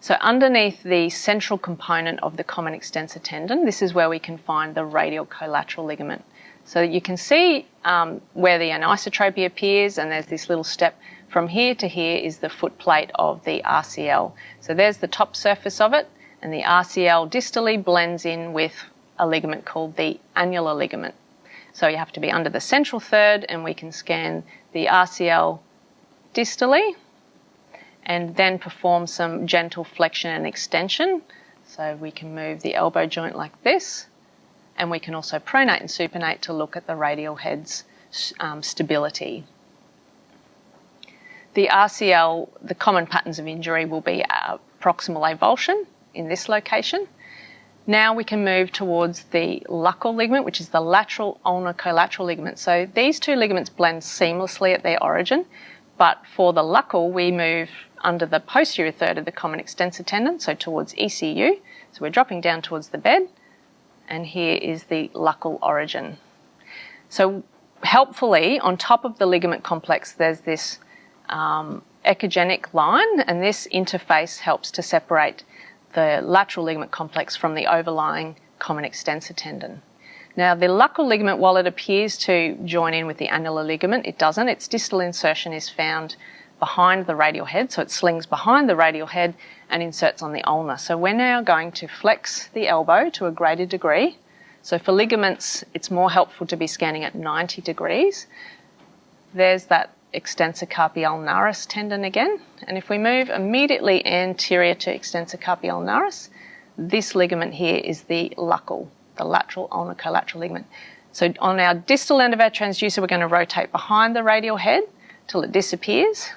So underneath the central component of the common extensor tendon, this is where we can find the radial collateral ligament. So you can see where the anisotropy appears, and there's this little step from here to here is the foot plate of the RCL. So there's the top surface of it, and the RCL distally blends in with a ligament called the annular ligament. So you have to be under the central third, and we can scan the RCL distally and then perform some gentle flexion and extension. So we can move the elbow joint like this, and we can also pronate and supinate to look at the radial head's stability. The RCL, the common patterns of injury will be proximal avulsion in this location. Now we can move towards the LUCL ligament, which is the lateral ulnar collateral ligament. So these two ligaments blend seamlessly at their origin, but for the LUCL we move under the posterior third of the common extensor tendon, so towards ECU. So we're dropping down towards the bed, and here is the LUCL origin. So helpfully, on top of the ligament complex, there's this echogenic line, and this interface helps to separate the lateral ligament complex from the overlying common extensor tendon. Now, the LUCL ligament, while it appears to join in with the annular ligament, it doesn't. Its distal insertion is found behind the radial head, so it slings behind the radial head and inserts on the ulna. So we're now going to flex the elbow to a greater degree. So for ligaments, it's more helpful to be scanning at 90 degrees. There's that extensor carpi ulnaris tendon again. And if we move immediately anterior to extensor carpi ulnaris, this ligament here is the LUCL, the lateral ulnar collateral ligament. So on our distal end of our transducer, we're going to rotate behind the radial head till it disappears.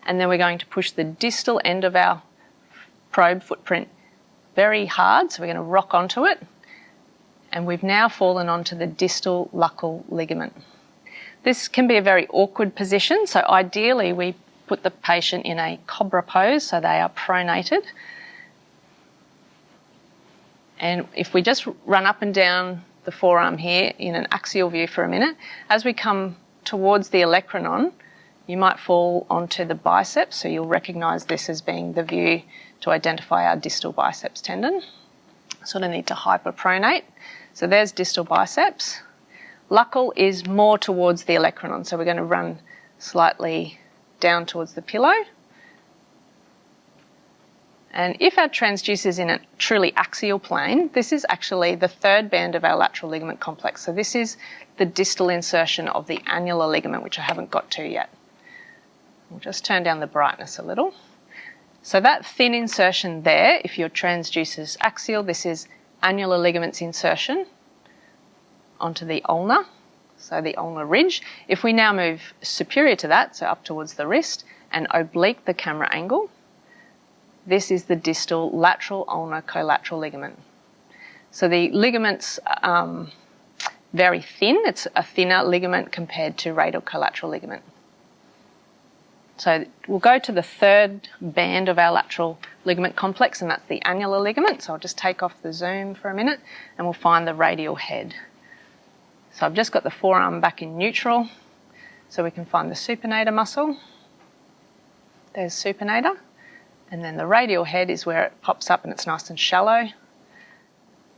And then we're going to push the distal end of our probe footprint very hard. So we're going to rock onto it. And we've now fallen onto the distal LUCL ligament. This can be a very awkward position. So ideally we put the patient in a cobra pose, so they are pronated. And if we just run up and down the forearm here in an axial view for a minute, as we come towards the olecranon, you might fall onto the biceps, so you'll recognise this as being the view to identify our distal biceps tendon. Sort of need to hyperpronate. So there's distal biceps. LUCL is more towards the olecranon, so we're going to run slightly down towards the pillow. And if our transducer is in a truly axial plane, this is actually the third band of our lateral ligament complex. So this is the distal insertion of the annular ligament, which I haven't got to yet. We'll just turn down the brightness a little. So that thin insertion there, if your transducer's axial, this is annular ligament's insertion onto the ulna, so the ulnar ridge. If we now move superior to that, so up towards the wrist, and oblique the camera angle, this is the distal lateral ulnar collateral ligament. So the ligament's very thin. It's a thinner ligament compared to radial collateral ligament. So we'll go to the third band of our lateral ligament complex, and that's the annular ligament. So I'll just take off the zoom for a minute and we'll find the radial head. So I've just got the forearm back in neutral, so we can find the supinator muscle. There's supinator. And then the radial head is where it pops up and it's nice and shallow.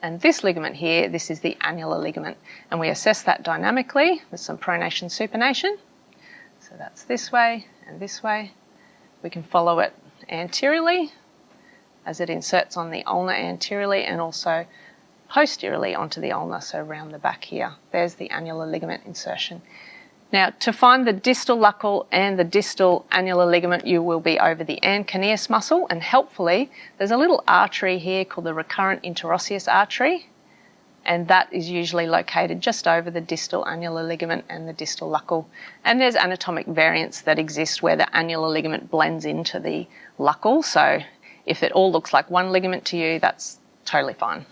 And this ligament here, this is the annular ligament. And we assess that dynamically with some pronation supination. So that's this way and this way. We can follow it anteriorly as it inserts on the ulna anteriorly and also posteriorly onto the ulna, so around the back here. There's the annular ligament insertion. Now, to find the distal LUCL and the distal annular ligament, you will be over the anconeus muscle, and helpfully, there's a little artery here called the recurrent interosseous artery, and that is usually located just over the distal annular ligament and the distal LUCL. And there's anatomic variants that exist where the annular ligament blends into the LUCL, so if it all looks like one ligament to you, that's totally fine.